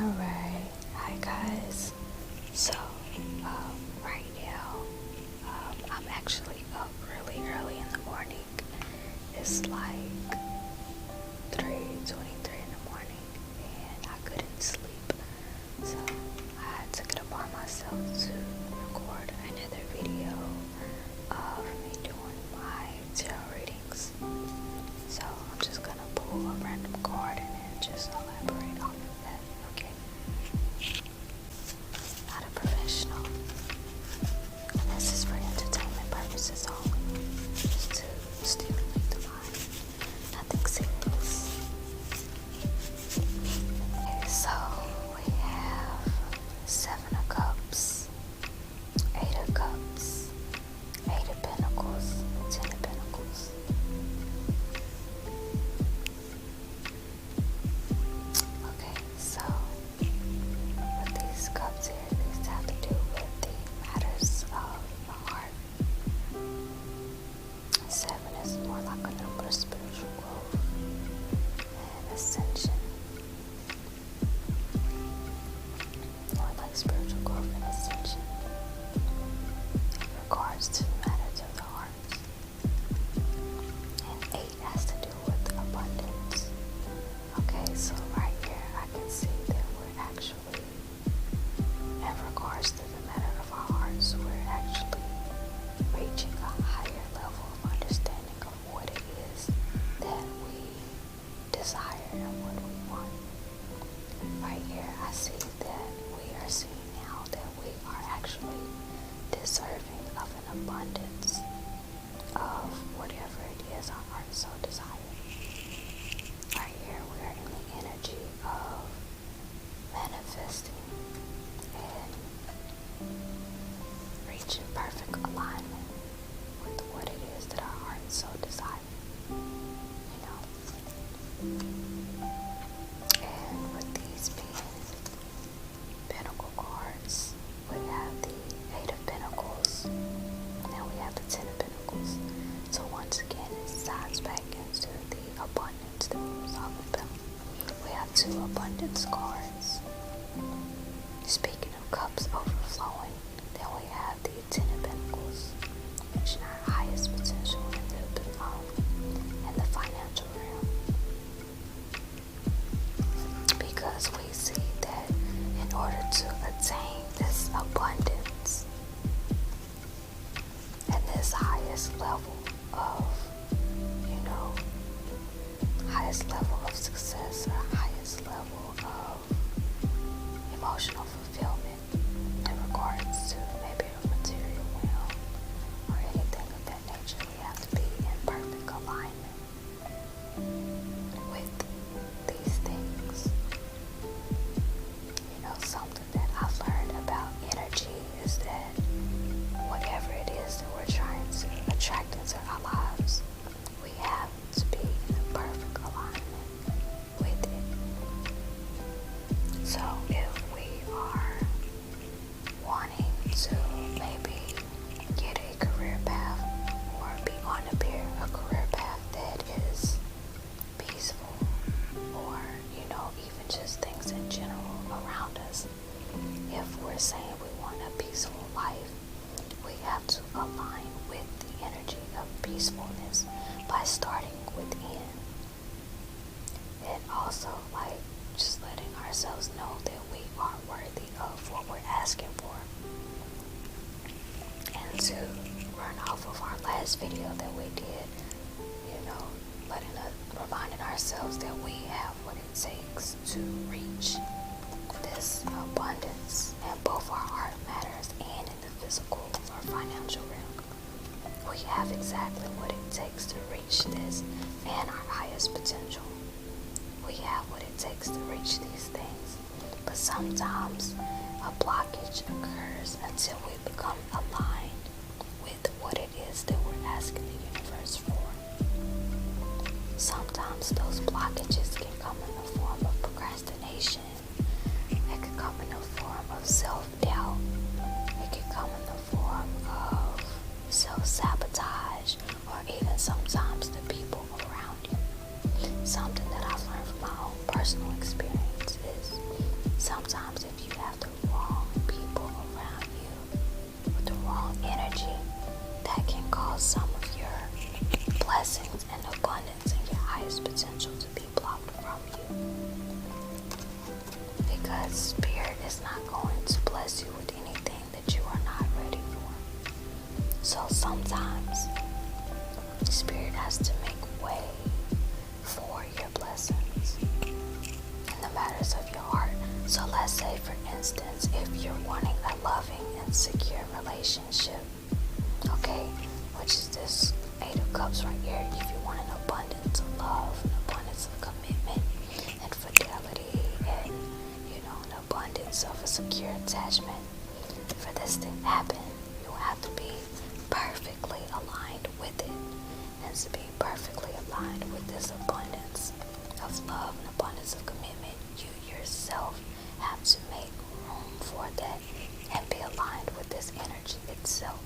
Alright, hi guys. So, right now, I'm actually up really early in the morning. It's like 3:23 in the morning, and I couldn't sleep. So, I took it upon myself to record another video of me doing my tarot readings. So, I'm just gonna pull a random card and then just elaborate off of that, okay? Not a professional. And this is for entertainment purposes only. Just to stimulate the mind. Nothing serious. Okay, so we have 7 of Cups, 8 of Cups, 8 of Pentacles, 10 of Pentacles. Okay, so with these cups here, these have to do with the matters of the heart. 7 is more like a number of spiritual growth and ascension. More like spiritual growth and ascension in regards to the matters of the heart. And 8 has to do with abundance. Okay, so right here I can see that we're actually, in regards to the matter of our hearts, we're actually reaching a higher level of understanding of what it is that we desire and what we want. Right here I see that we are seeing now that we are actually deserving of an abundance of whatever it is our heart so desire. Right here we are in the energy of manifesting and reaching perfect alignment with what it is that our heart so desire. You know? And with these being Pentacle cards, we have the 8 of Pentacles, now we have the 10 of Pentacles. So once again, it ties back into the abundance that we were talking about. We have 2 abundance cards. Speaking of cups overflowing, then we have the 10 of Pentacles, reaching our highest potential in the financial realm. Because we see that in order to attain this abundance and this highest level of, highest level of success or highest level of emotional fulfillment in regards to maybe a material realm or anything of that nature, we have to be in perfect alignment with these things. Something that I've learned about energy is that whatever it is that we're trying to attract into our lives, we have to be in perfect alignment with it. So if we are wanting to maybe get a career path or be on a career path that is peaceful, or even just things in general around us, if we're saying we want a peaceful life, we have to align with the energy of peacefulness by starting within, and also just letting ourselves know that we are worthy of what we're asking for. And to run off of our last video that we did, reminding ourselves that we have what it takes to reach this abundance in both our heart matters and in the physical or financial realm. We have exactly what it takes to reach this and our highest potential. We have what it takes to reach these things. But sometimes a blockage occurs until we become aligned with what it is that we're asking the universe for. Sometimes those blockages can come in the form of procrastination. It can come in the form of self-doubt. It can come in the form of self-sabotage, or even sometimes the people around you. Something that I've learned from my own personal experience is because Spirit is not going to bless you with anything that you are not ready for. So sometimes Spirit has to make way for your blessings in the matters of your heart. So let's say, for instance, if you're wanting a loving and secure relationship, okay, which is this 8 of Cups right here. If you want an abundance of love, an abundance of commitment and fidelity, and an abundance of a secure attachment, for this to happen, you have to be perfectly aligned with it. And to be perfectly aligned with this abundance of love and abundance of commitment, you yourself have to make room for that and be aligned with this energy itself.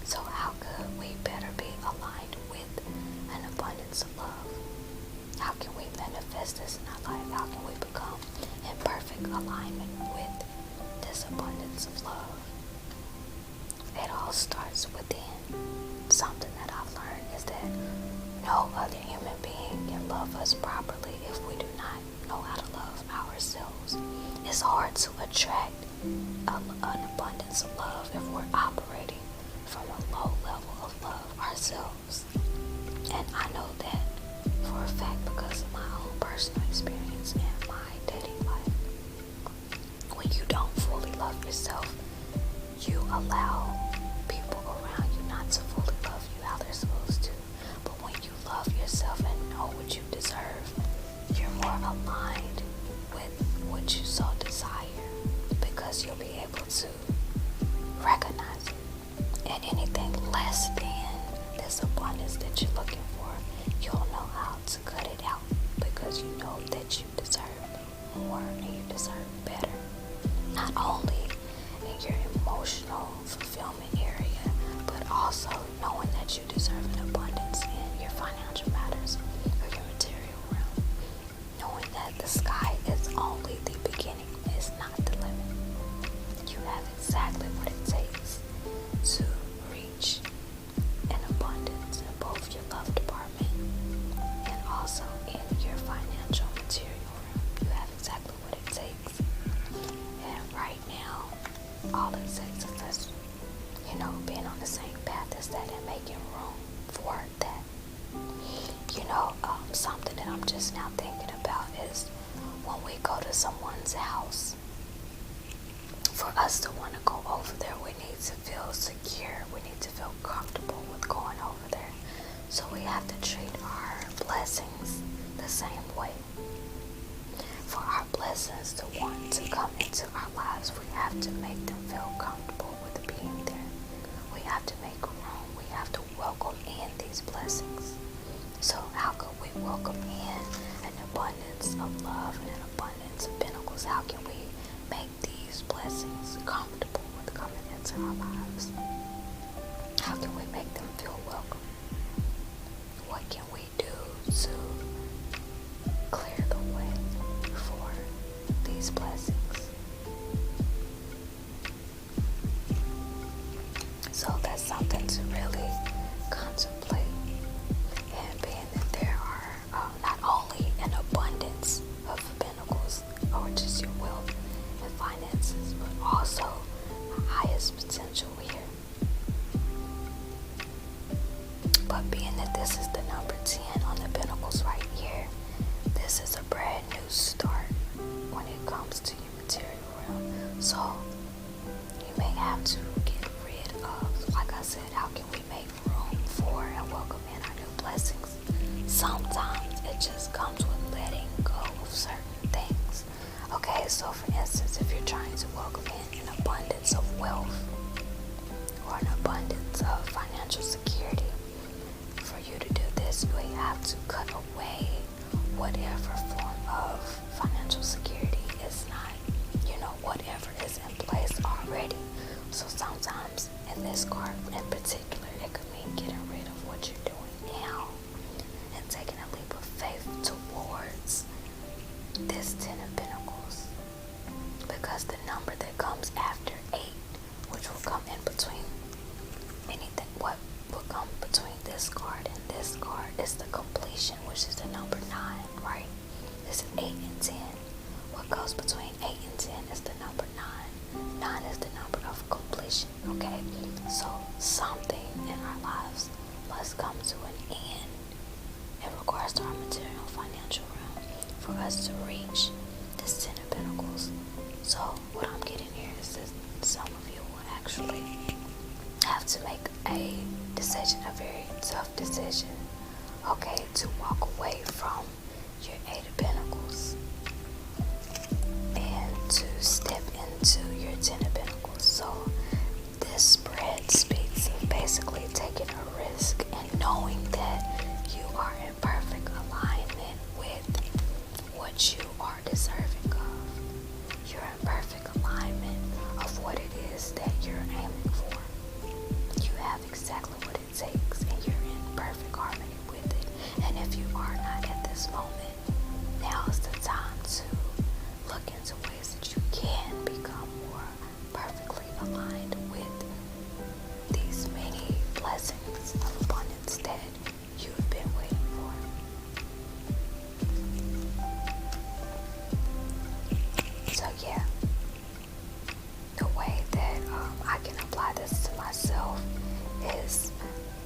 So how could we better be aligned with an abundance of love? How can we manifest this in our life? How can we become in perfect alignment with this abundance of love? It all starts within. Something that I've learned is that no other human being can love us properly if we do not know how to love ourselves. It's hard to attract an abundance of love if we're operating from a low level of love ourselves. And I know that for a fact because of my own personal experience in my dating life. When you don't fully love yourself, you allow people around you not to fully love you how they're supposed to. But when you love yourself and know what you deserve, you're more aligned with what you so desire, because you'll be able to recognize it. And anything less than this abundance that you're looking for, you'll know how to cut it out, because you know that you deserve more and you deserve better. Not only in your emotional fulfillment area, but also knowing that you deserve an abundance in your financial matters or your material realm. Knowing that the sky is only the beginning, it's not the limit. You have exactly what it takes to reach an abundance in both your love department and also in your financial material realm. You have exactly what it takes. And right now, all it takes is us, being on the same path as that and making room for that. Something that I'm just now thinking about is when we go to someone's house, for us to want to go over there, we need to feel secure. We need to feel comfortable with going over there. So we have to treat our blessings the same way. For our blessings to want to come into our lives, we have to make them feel comfortable with being there. We have to make room. We have to welcome in these blessings. So how could we welcome in an abundance of love and an abundance of pentacles? How can we make these blessings comfortable with coming into our lives? How can we make them feel welcome? What can we do to clear the way for these blessings? So that's something to really contemplate. And being that there are not only an abundance of pentacles, or just your wealth and finances, but also the highest potential here. But being that this is the number 10 on the pentacles right here, this is a brand new start when it comes to your material realm. So you may have to get rid of, like I said, how can we make room for and welcome in our new blessings? Sometimes it just comes with letting go of certain things. Okay, so for instance, if you're trying to welcome in an abundance of wealth or an abundance of financial security, for you to do this, you have to cut away whatever form of financial security is not, whatever is in place already. So sometimes in this card in particular, it could mean getting rid of what you're doing now and taking a leap of faith towards this 10 of Pentacles. Because the number that comes after 8, which will come in between anything, what will come between this card and this card, is the completion, which is the number 9, right? This is 8 and 10. what goes between 8 and 10 is the number 9. 9 is the number of completion, okay? So something in our lives must come to an end in regards to our material financial realm for us to reach this 10 of Pentacles. So what I'm getting here is that some of you will actually have to make a decision, a very tough decision, okay, to walk away from your 8 of Pentacles and to step into your 10 of Pentacles. So this spread speaks of basically taking a risk and knowing that you are in perfect alignment with what you are deserving of. You're in perfect alignment of what it is that you're aiming for. You have exactly what it takes and you're in perfect harmony with it. And if you are not at this moment, now is the time to look into ways that you can become more perfectly aligned with these many blessings of abundance that you have been waiting for. So yeah, the way that I can apply this to myself is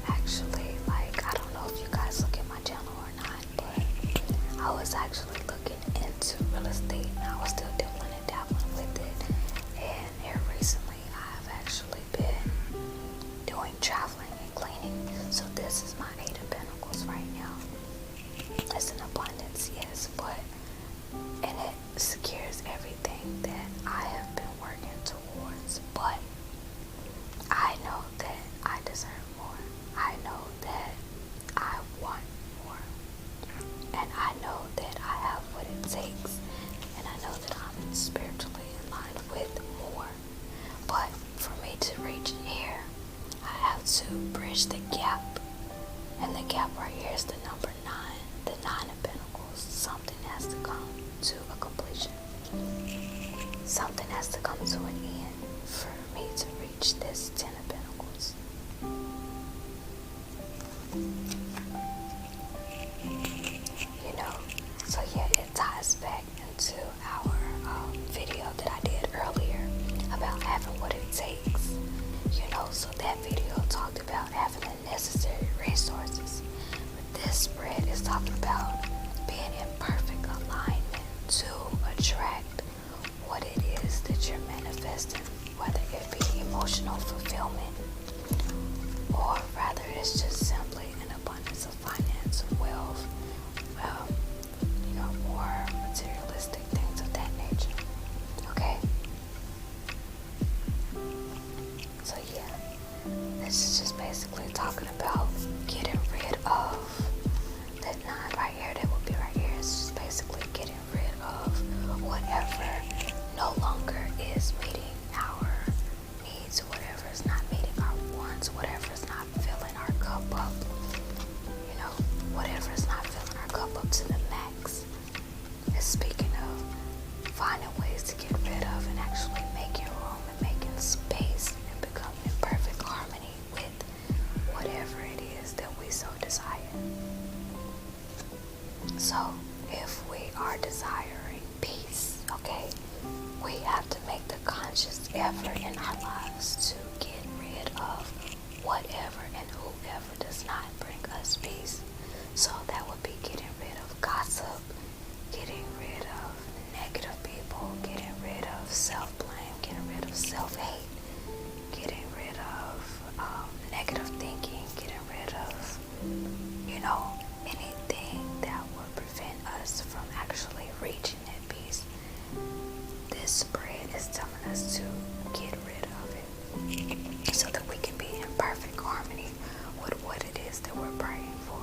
actually, like, I don't know if you guys look at my channel or not, but I was actually looking into real estate and I was still dibbling and dabbling with it. And here recently I've actually been doing traveling and cleaning. So this is my 8 of Pentacles right now. It's an abundance, yes, but and it secures everything that I have been working towards. But I know that I deserve more. I know that I want more. And I know that I have what it takes. And I know that I'm spiritually in line with more. But for me to reach here, I have to bridge the gap. And the gap right here is the number 9. The 9 of Pentacles. Something has to come to a completion. Something has to come to an end for me to reach this 10 of Pentacles. You know, so yeah, it ties back into our video that I did earlier about having what it takes. You know, so that video talked about having the necessary resources. But this spread is talking about being in perfect alignment to attract what it is that you're manifesting, whether it be emotional fulfillment or rather it's just simply an abundance of finance, wealth, you know, more materialistic things of that nature. Okay? So yeah, this is just basically talking about getting rid of that 9 right here that will be right here. It's just basically getting rid of whatever no longer is meeting our needs, whatever is not meeting our wants, whatever is not filling our cup up. You know, whatever is not filling our cup up to the max. It's speaking of finding ways to get rid of and actually making room and making space and becoming in perfect harmony with whatever it is that we so desire. So if we are desiring peace, okay, we have to make the conscious effort in our lives to get rid of whatever and whoever does not bring us peace. So that would be getting rid of gossip, getting rid of negative people, getting rid of self-blame, getting rid of self-hate, getting rid of negative thinking, getting rid of, you know, anything that would prevent us from actually reaching that peace. This spread is telling us to get rid of it so that we can be in perfect harmony with what it is that we're praying for.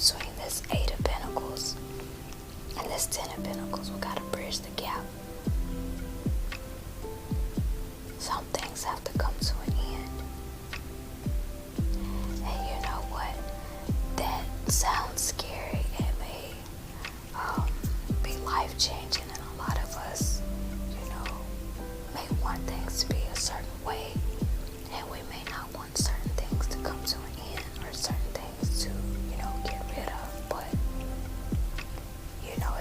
between this Eight of Pentacles and this Ten of Pentacles. We gotta bridge the gap. Some things have to come to an end. And you know what? That sounds scary. It may be life-changing, and a lot of us, may want things to be a certain way, and we may not want certain things to come to an end, or certain things to, get rid of, but,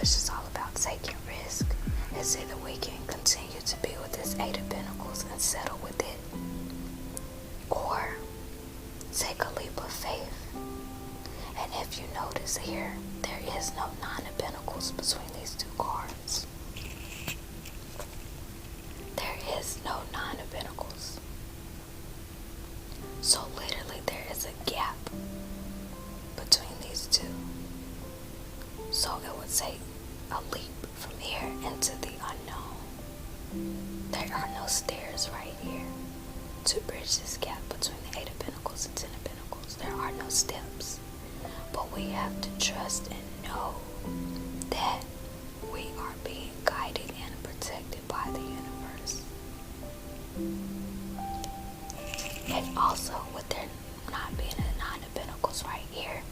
it's just all about taking risk. It's either we can continue to be with this Eight of Pentacles and settle with it, or take a leap of faith. And if you notice here, there is no Nine of Pentacles between these two cards. There is no Nine of Pentacles. So literally there is a gap between these two. So it would take a leap from here into the unknown. There are no stairs right here to bridge this gap between the Eight of Pentacles and Ten of Pentacles. There are no steps. But we have to trust and know that we are being guided and protected by the universe. And also, with there not being a Nine of Pentacles right here,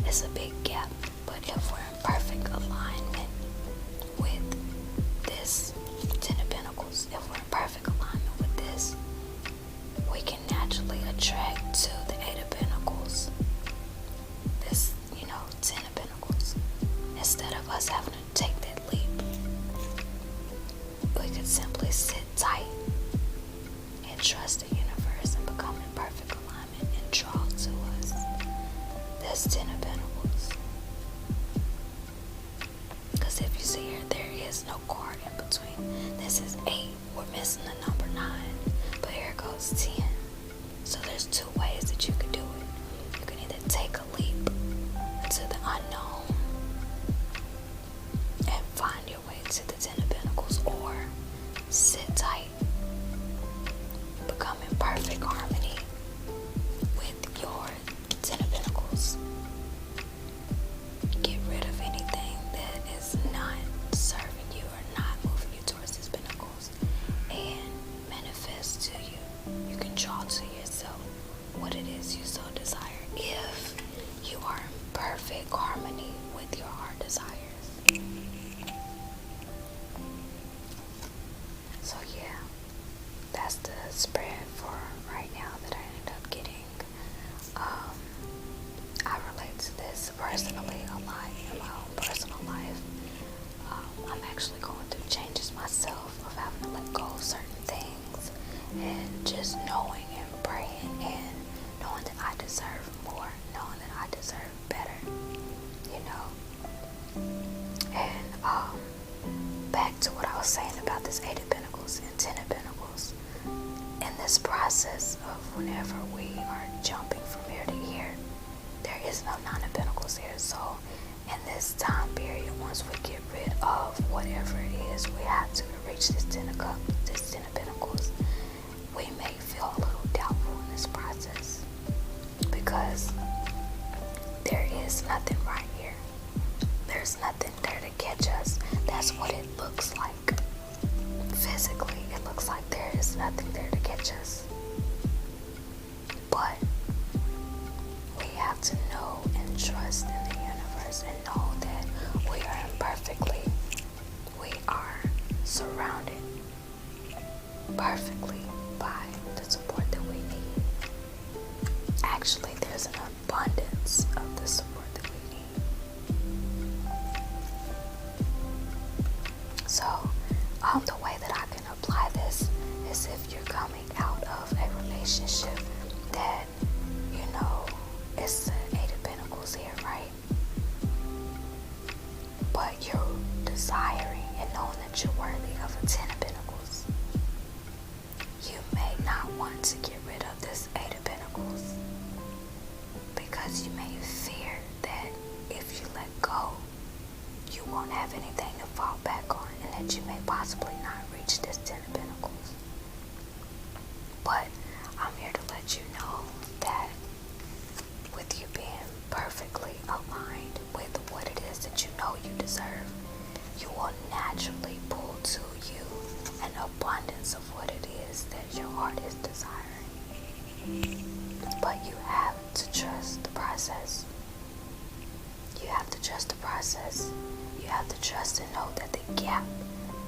it's a big gap. But if we're in perfect alignment with this Ten of Pentacles, if we're in perfect alignment with this, we can naturally attract to the Eight of Pentacles this, Ten of Pentacles. Instead of us having to take that leap, we could simply sit tight and trust the universe and become in perfect alignment and draw to us this Ten of Pentacles. Because if you see here, there is no card in between. This is 8. We're missing the number 9. But here goes 10. So there's two ways that you could do it. You can either take a leap into the unknown and find your way to the Ten of Pentacles, or sit tight, become in perfect harmony with your Ten of Pentacles. Get rid of anything that is not serving you or not moving you towards these pentacles, and manifest to you. You can draw to yourself what it is you so desire if you are in perfect harmony with your heart desires. So yeah, that's the spread for right now that I ended up getting. I relate to this personally a lot in my own personal life. I'm actually going through changes myself of having to let go of certain things, and just knowing and praying and knowing that I deserve more, knowing that I deserve better, And back to what I was saying about this Eight of Pentacles and Ten of Pentacles. In this process of whenever we are jumping from here to here, there is no Nine of Pentacles here. So in this time period, once we get rid of whatever it is we have to reach this Ten of Cups, this Ten of Pentacles, we may feel a little doubtful in this process, because there is nothing right here. There's nothing there to catch us. That's what it looks like. Physically, it looks like there is nothing there to catch us. But we have to know and trust in the universe and know that we are surrounded you deserve, you will naturally pull to you an abundance of what it is that your heart is desiring. But you have to trust the process. You have to trust the process. You have to trust and know that the gap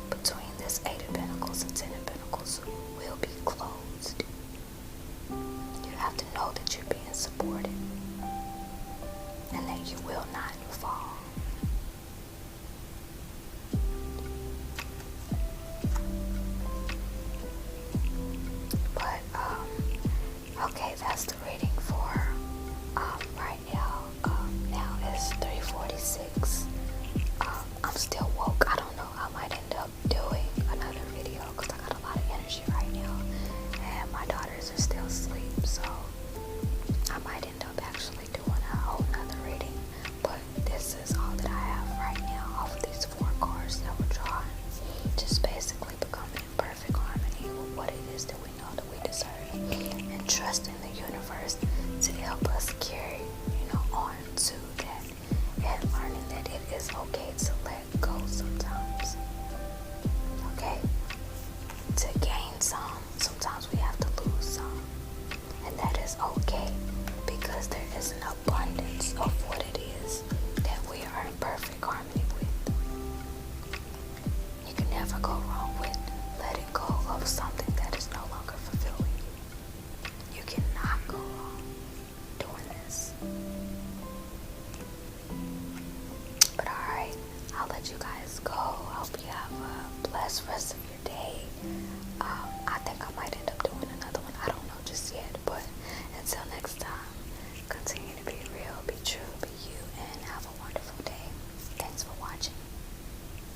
between this 8 of Pentacles and 10 of Pentacles will be closed. You have to know that you're being supported and that you will not fall. But, okay, that's the reading for right now. Now it's 3:46. I'm still woke. I don't know. I might end up doing another video because I got a lot of energy right now. And my daughters are still asleep. So I might end up actually doing a whole nother reading. But this is all that I have right now off of these 4 cards that were drawn. Just basically becoming in perfect harmony with what it is that we know that we deserve. And trusting the universe to help us carry, on to that. And learning that it is okay to let go sometimes. Okay? To gain some, sometimes we have to lose some. And that is okay because there is an abundance of what it is that we are in perfect harmony with. You can never go wrong with letting go of something that is no longer fulfilling you. You cannot go wrong doing this. But alright, I'll let you guys go. I hope you have a blessed rest of your